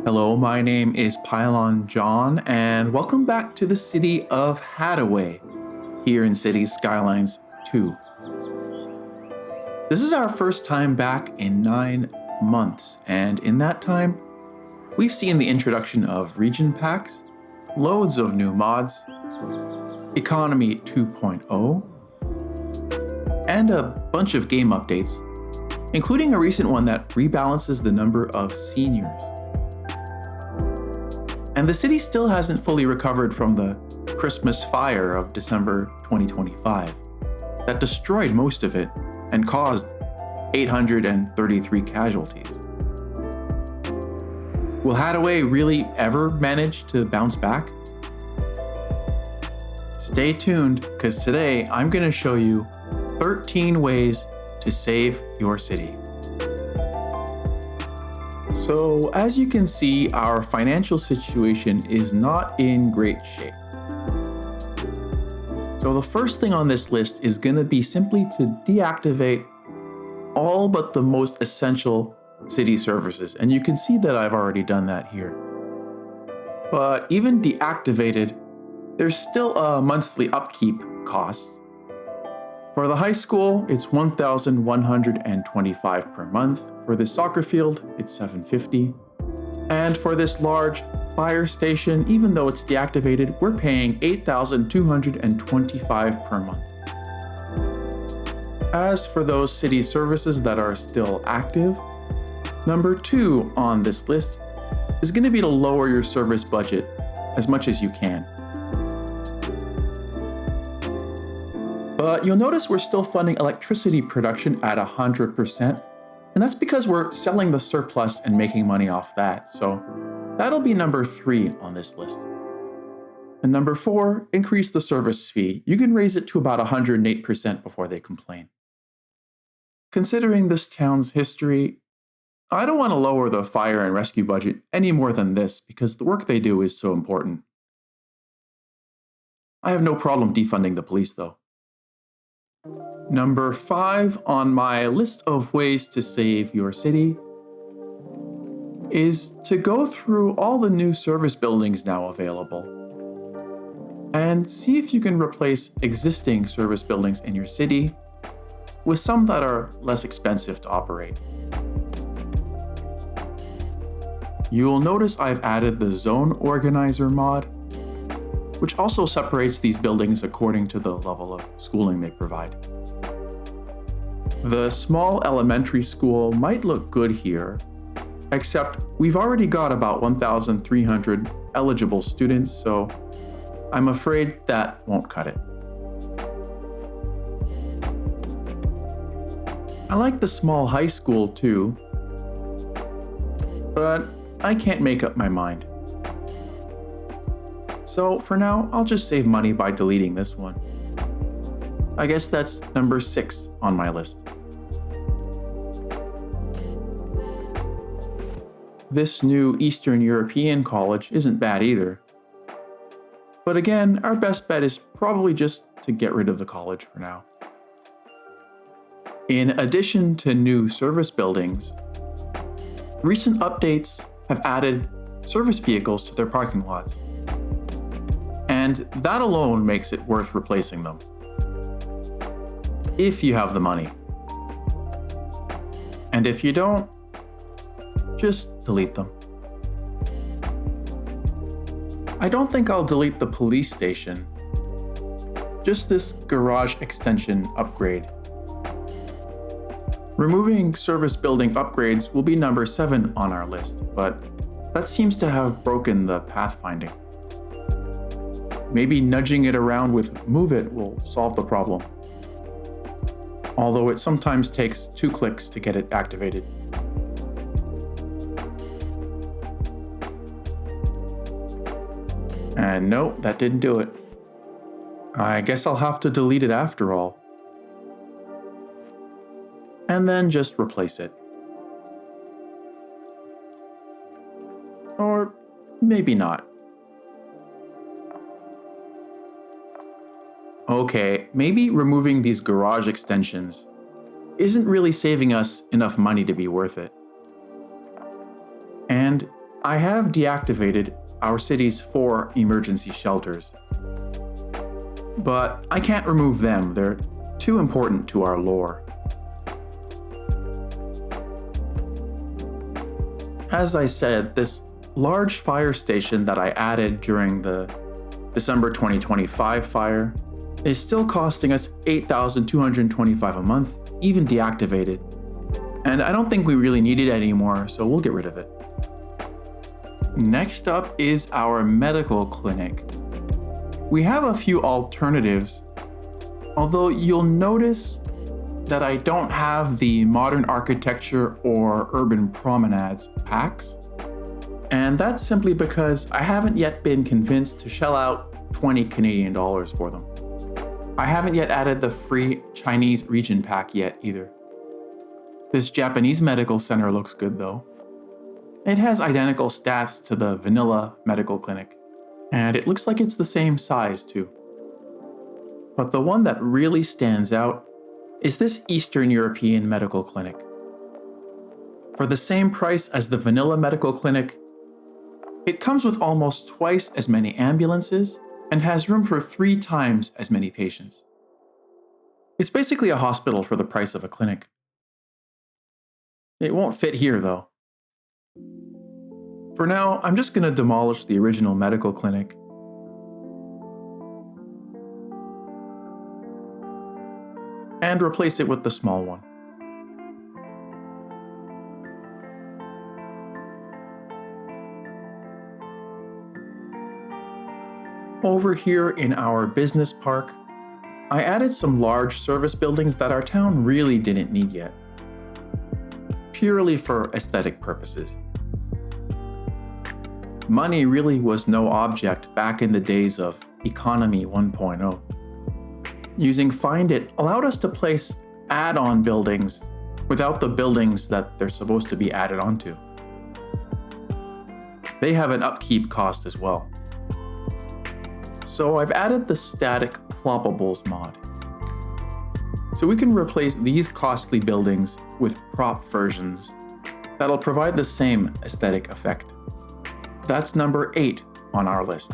Hello, my name is Pylon John, and welcome back to the city of Haddaway, here in Cities Skylines 2. This is our first time back in 9 months, and in that time, we've seen the introduction of region packs, loads of new mods, Economy 2.0, and a bunch of game updates, including a recent one that rebalances the number of seniors. And the city still hasn't fully recovered from the Christmas fire of December 2025 that destroyed most of it and caused 833 casualties. Will Haddaway really ever manage to bounce back? Stay tuned, because today I'm going to show you 13 ways to save your city. So, as you can see, our financial situation is not in great shape. So the first thing on this list is going to be simply to deactivate all but the most essential city services. And you can see that I've already done that here. But even deactivated, there's still a monthly upkeep cost. For the high school, it's $1,125 per month. For this soccer field, it's $750. And for this large fire station, even though it's deactivated, we're paying $8,225 per month. As for those city services that are still active, number 2 on this list is going to be to lower your service budget as much as you can. But you'll notice we're still funding electricity production at 100%, and that's because we're selling the surplus and making money off that, so that'll be number 3 on this list. And number 4, increase the service fee. You can raise it to about 108% before they complain. Considering this town's history, I don't want to lower the fire and rescue budget any more than this because the work they do is so important. I have no problem defunding the police though. Number 5 on my list of ways to save your city is to go through all the new service buildings now available and see if you can replace existing service buildings in your city with some that are less expensive to operate. You'll notice I've added the Zone Organizer mod, which also separates these buildings according to the level of schooling they provide. The small elementary school might look good here, except we've already got about 1,300 eligible students, so I'm afraid that won't cut it. I like the small high school too, but I can't make up my mind. So for now, I'll just save money by deleting this one. I guess that's number 6 on my list. This new Eastern European college isn't bad either. But again, our best bet is probably just to get rid of the college for now. In addition to new service buildings, recent updates have added service vehicles to their parking lots. And that alone makes it worth replacing them, if you have the money. And if you don't, just delete them. I don't think I'll delete the police station, just this garage extension upgrade. Removing service building upgrades will be number 7 on our list, but that seems to have broken the pathfinding. Maybe nudging it around with Move It will solve the problem, although it sometimes takes 2 clicks to get it activated. And no, that didn't do it. I guess I'll have to delete it after all. And then just replace it. Or maybe not. Okay, maybe removing these garage extensions isn't really saving us enough money to be worth it. And I have deactivated our city's 4 emergency shelters. But I can't remove them, they're too important to our lore. As I said, this large fire station that I added during the December 2025 fire is still costing us $8,225 a month, even deactivated. And I don't think we really need it anymore, so we'll get rid of it. Next up is our medical clinic. We have a few alternatives, although you'll notice that I don't have the modern architecture or urban promenades packs. And that's simply because I haven't yet been convinced to shell out 20 Canadian dollars for them. I haven't yet added the free Chinese region pack yet either. This Japanese medical center looks good though. It has identical stats to the vanilla medical clinic, and it looks like it's the same size too. But the one that really stands out is this Eastern European medical clinic. For the same price as the vanilla medical clinic, it comes with almost twice as many ambulances and has room for 3 times as many patients. It's basically a hospital for the price of a clinic. It won't fit here though. For now, I'm just going to demolish the original medical clinic. And replace it with the small one. Over here in our business park, I added some large service buildings that our town really didn't need yet, purely for aesthetic purposes. Money really was no object back in the days of Economy 1.0. Using Find It allowed us to place add-on buildings without the buildings that they're supposed to be added onto. They have an upkeep cost as well. So I've added the static ploppables mod. So we can replace these costly buildings with prop versions that'll provide the same aesthetic effect. That's number 8 on our list.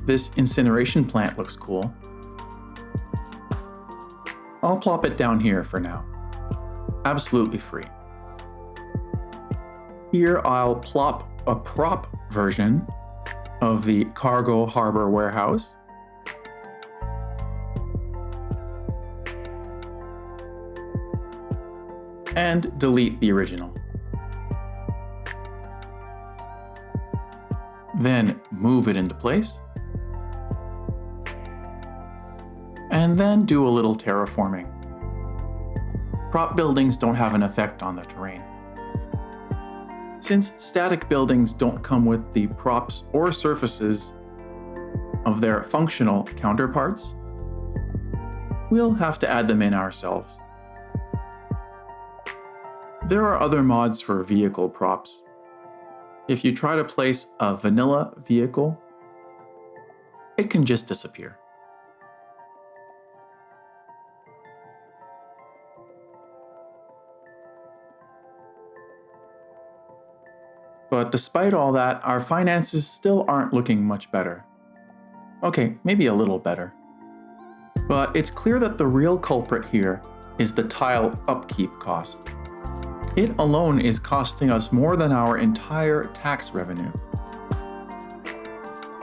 This incineration plant looks cool. I'll plop it down here for now. Absolutely free. Here I'll plop a prop version of the cargo harbor warehouse. And delete the original. Then move it into place. And then do a little terraforming. Prop buildings don't have an effect on the terrain. Since static buildings don't come with the props or surfaces of their functional counterparts, we'll have to add them in ourselves. There are other mods for vehicle props. If you try to place a vanilla vehicle, it can just disappear. But despite all that, our finances still aren't looking much better. Okay, maybe a little better. But it's clear that the real culprit here is the tile upkeep cost. It alone is costing us more than our entire tax revenue.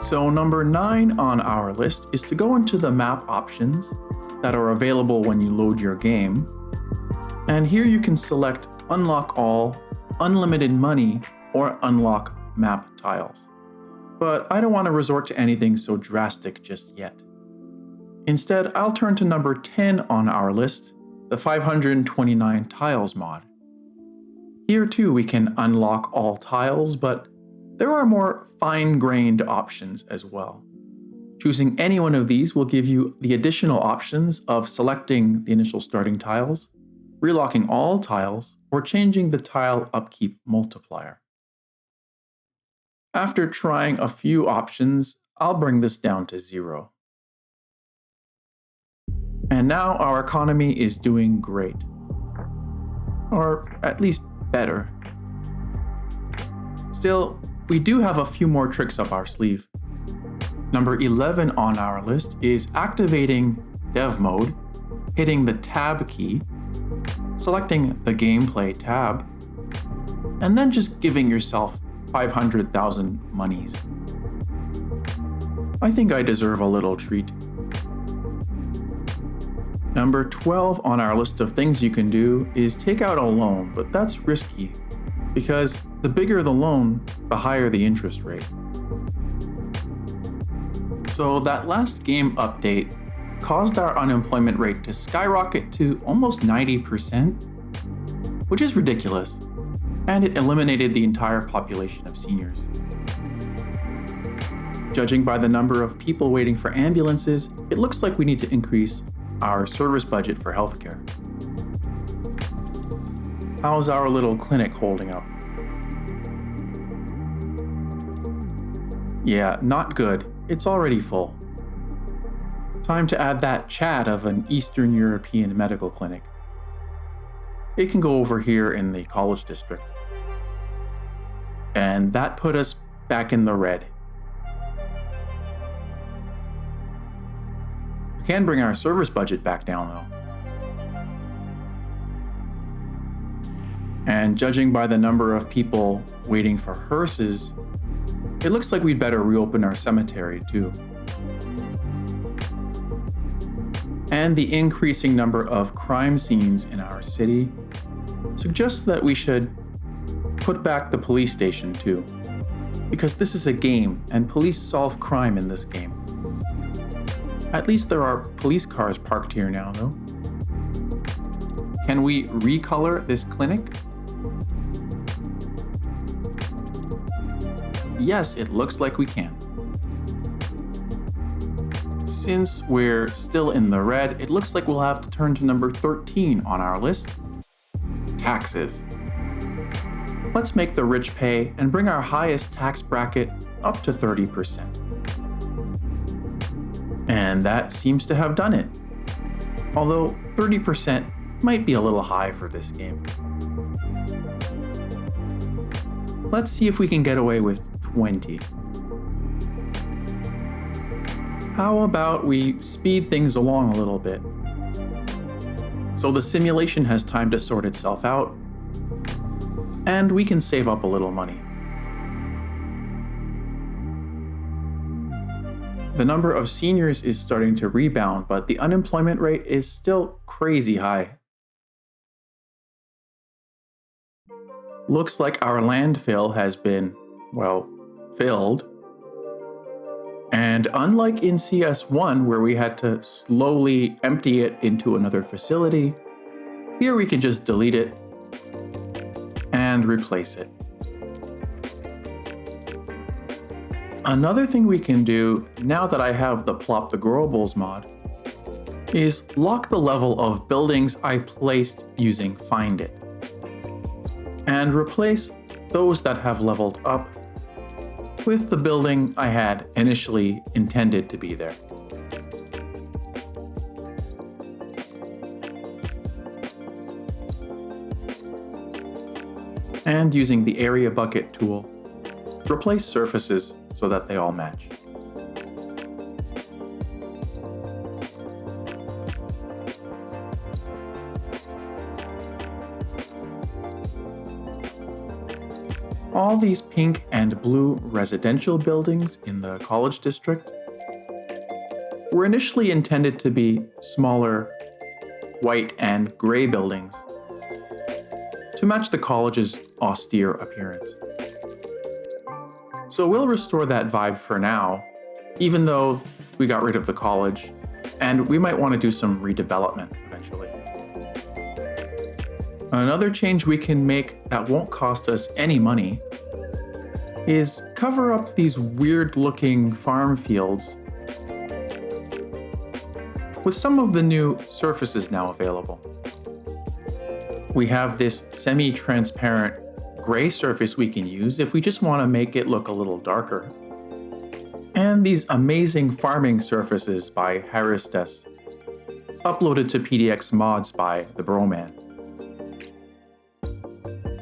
So number 9 on our list is to go into the map options that are available when you load your game. And here you can select Unlock All, Unlimited Money, or Unlock Map Tiles. But I don't want to resort to anything so drastic just yet. Instead, I'll turn to number 10 on our list, the 529 Tiles mod. Here too we can unlock all tiles, but there are more fine-grained options as well. Choosing any one of these will give you the additional options of selecting the initial starting tiles, relocking all tiles, or changing the tile upkeep multiplier. After trying a few options, I'll bring this down to 0. And now our economy is doing great. Or at least better. Still, we do have a few more tricks up our sleeve. Number 11 on our list is activating Dev Mode, hitting the Tab key, selecting the Gameplay tab, and then just giving yourself 500,000 monies. I think I deserve a little treat. Number 12 on our list of things you can do is take out a loan, but that's risky because the bigger the loan, the higher the interest rate. So that last game update caused our unemployment rate to skyrocket to almost 90%, which is ridiculous, and it eliminated the entire population of seniors. Judging by the number of people waiting for ambulances, it looks like we need to increase our service budget for healthcare. How's our little clinic holding up? Yeah, not good. It's already full. Time to add that chat of an Eastern European medical clinic. It can go over here in the college district. And that put us back in the red. We can bring our service budget back down though. And judging by the number of people waiting for hearses, it looks like we'd better reopen our cemetery too. And the increasing number of crime scenes in our city suggests that we should put back the police station too. Because this is a game and police solve crime in this game. At least there are police cars parked here now though. Can we recolor this clinic? Yes, it looks like we can. Since we're still in the red, it looks like we'll have to turn to number 13 on our list, taxes. Let's make the rich pay and bring our highest tax bracket up to 30%. And that seems to have done it. Although 30% might be a little high for this game. Let's see if we can get away with 20. How about we speed things along a little bit? So the simulation has time to sort itself out, and we can save up a little money. The number of seniors is starting to rebound, but the unemployment rate is still crazy high. Looks like our landfill has been, well, filled. And unlike in CS1, where we had to slowly empty it into another facility, here we can just delete it and replace it. Another thing we can do, now that I have the Plop the Grobles mod, is lock the level of buildings I placed using Find It, and replace those that have leveled up with the building I had initially intended to be there. And using the area bucket tool, replace surfaces so that they all match. All these pink and blue residential buildings in the college district were initially intended to be smaller white and gray buildings to match the college's austere appearance. So we'll restore that vibe for now, even though we got rid of the college, and we might want to do some redevelopment eventually. Another change we can make that won't cost us any money is cover up these weird-looking farm fields with some of the new surfaces now available. We have this semi-transparent gray surface we can use if we just want to make it look a little darker. And these amazing farming surfaces by Haristes, uploaded to PDX mods by the Broman.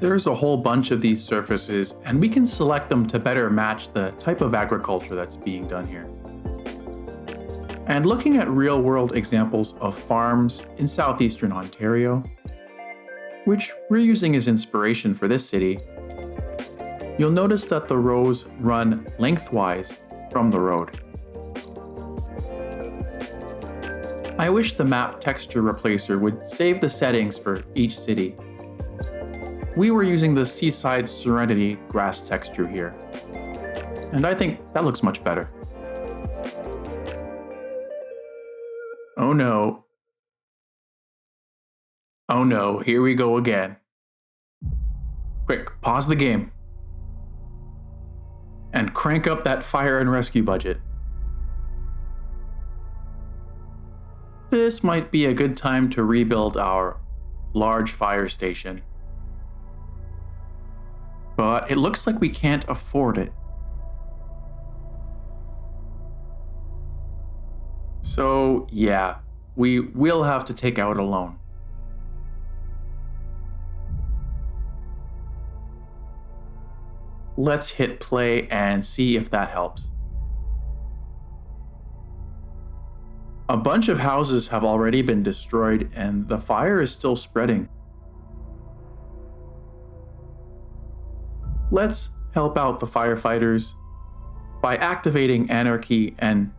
There's a whole bunch of these surfaces, and we can select them to better match the type of agriculture that's being done here. And looking at real-world examples of farms in southeastern Ontario, which we're using as inspiration for this city, you'll notice that the rows run lengthwise from the road. I wish the map texture replacer would save the settings for each city. We were using the Seaside Serenity grass texture here, and I think that looks much better. Oh no. Oh no, here we go again. Quick, pause the game. And crank up that fire and rescue budget. This might be a good time to rebuild our large fire station. But it looks like we can't afford it. So yeah, we will have to take out a loan. Let's hit play and see if that helps. A bunch of houses have already been destroyed and the fire is still spreading. Let's help out the firefighters by activating anarchy and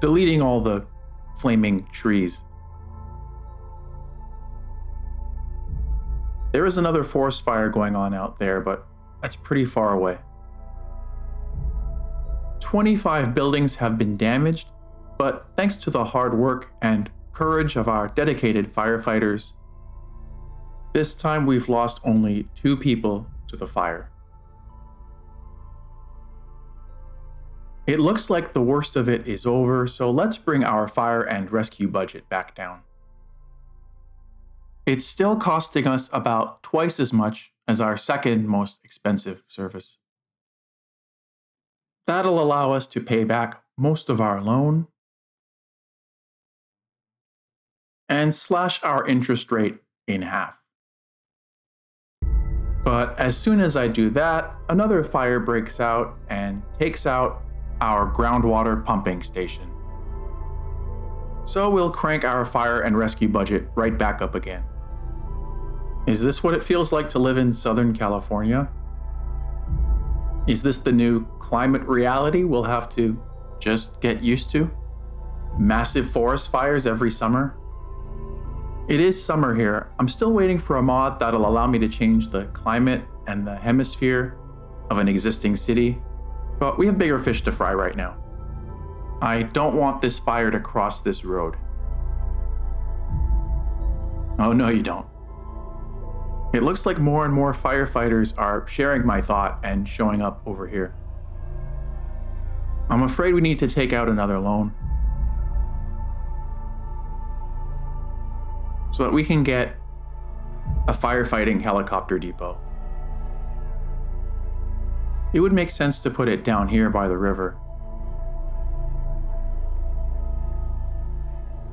deleting all the flaming trees. There is another forest fire going on out there, but that's pretty far away. 25 buildings have been damaged, but thanks to the hard work and courage of our dedicated firefighters, this time we've lost only 2 people to the fire. It looks like the worst of it is over, so let's bring our fire and rescue budget back down. It's still costing us about twice as much as our second most expensive service. That'll allow us to pay back most of our loan and slash our interest rate in half. But as soon as I do that, another fire breaks out and takes out our groundwater pumping station. So we'll crank our fire and rescue budget right back up again. Is this what it feels like to live in Southern California? Is this the new climate reality we'll have to just get used to? Massive forest fires every summer? It is summer here. I'm still waiting for a mod that'll allow me to change the climate and the hemisphere of an existing city, but we have bigger fish to fry right now. I don't want this fire to cross this road. Oh no, you don't. It looks like more and more firefighters are sharing my thought and showing up over here. I'm afraid we need to take out another loan so that we can get a firefighting helicopter depot. It would make sense to put it down here by the river.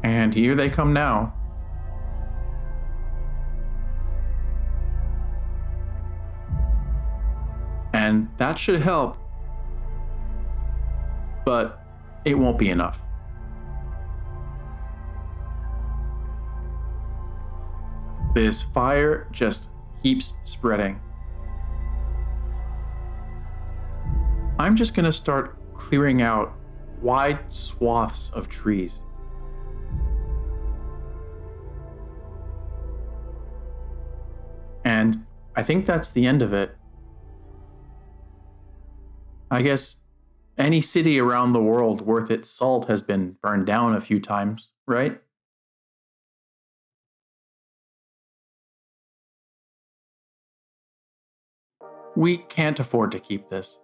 And here they come now. And that should help, but it won't be enough. This fire just keeps spreading. I'm just gonna start clearing out wide swaths of trees. And I think that's the end of it. I guess any city around the world worth its salt has been burned down a few times, right? We can't afford to keep this.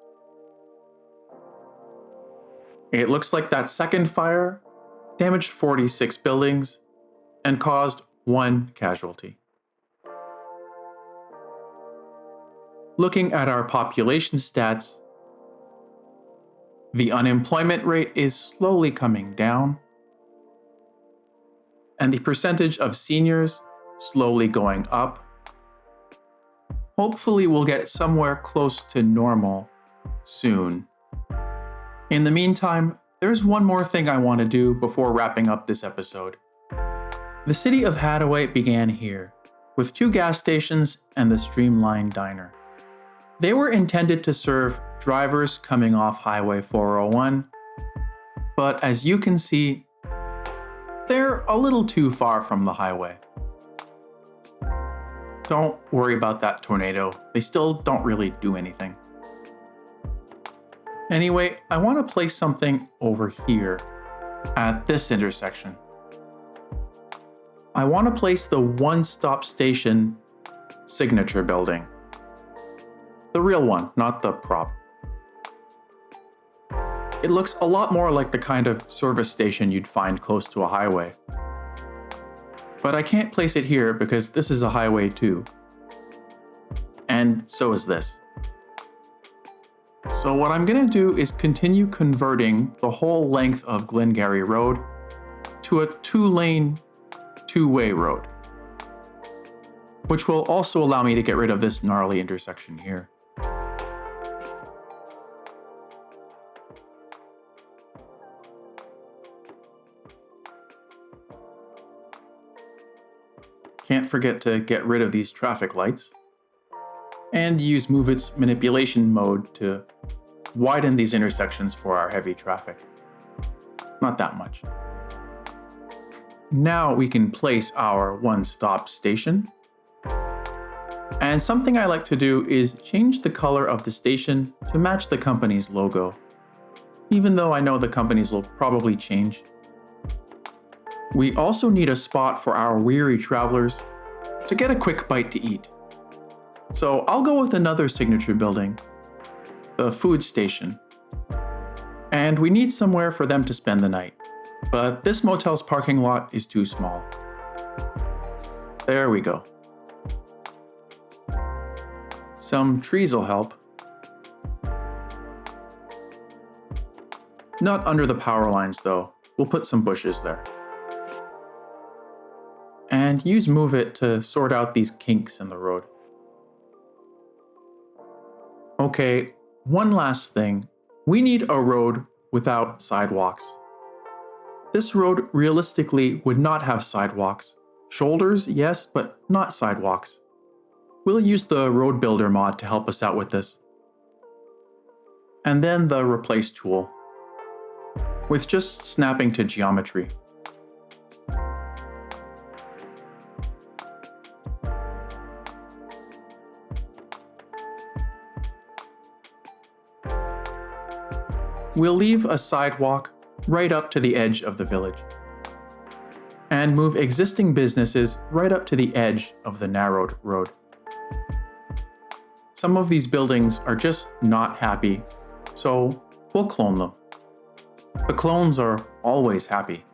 It looks like that second fire damaged 46 buildings and caused 1 casualty. Looking at our population stats, the unemployment rate is slowly coming down, and the percentage of seniors slowly going up. hopefully we'll get somewhere close to normal soon. In the meantime, there's one more thing I want to do before wrapping up this episode. The city of Haddaway began here, with 2 gas stations and the Streamline Diner. They were intended to serve drivers coming off Highway 401, but as you can see, they're a little too far from the highway. Don't worry about that tornado, they still don't really do anything. Anyway, I want to place something over here, at this intersection. I want to place the one-stop station signature building. The real one, not the prop. It looks a lot more like the kind of service station you'd find close to a highway. But I can't place it here because this is a highway too. And so is this. So what I'm gonna do is continue converting the whole length of Glengarry Road to a 2-lane, 2-way road, which will also allow me to get rid of this gnarly intersection here. Can't forget to get rid of these traffic lights, and use Move It's manipulation mode to widen these intersections for our heavy traffic. Not that much. Now we can place our one-stop station. And something I like to do is change the color of the station to match the company's logo, even though I know the companies will probably change. We also need a spot for our weary travelers to get a quick bite to eat. So I'll go with another signature building, the food station. And we need somewhere for them to spend the night, but this motel's parking lot is too small. There we go. Some trees will help. Not under the power lines though, we'll put some bushes there. And use Move It to sort out these kinks in the road. Okay, one last thing. We need a road without sidewalks. This road realistically would not have sidewalks. Shoulders, yes, but not sidewalks. We'll use the Road Builder mod to help us out with this. And then the Replace tool, with just snapping to geometry. We'll leave a sidewalk right up to the edge of the village, and move existing businesses right up to the edge of the narrowed road. Some of these buildings are just not happy, so we'll clone them. The clones are always happy.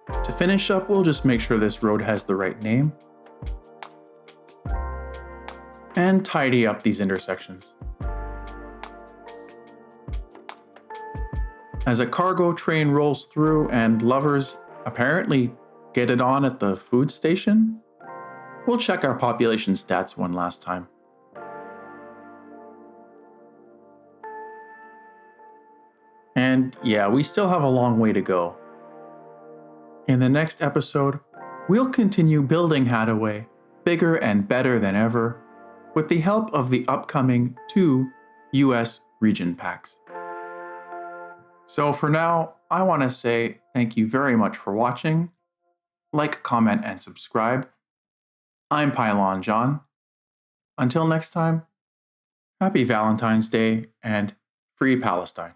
To finish up, we'll just make sure this road has the right name, and tidy up these intersections. As a cargo train rolls through and lovers apparently get it on at the food station, we'll check our population stats one last time. And yeah, we still have a long way to go. In the next episode, we'll continue building Haddaway bigger and better than ever, with the help of the upcoming 2 US region packs. So for now, I want to say thank you very much for watching. Like, comment, and subscribe. I'm Pylon John. Until next time, happy Valentine's Day and Free Palestine.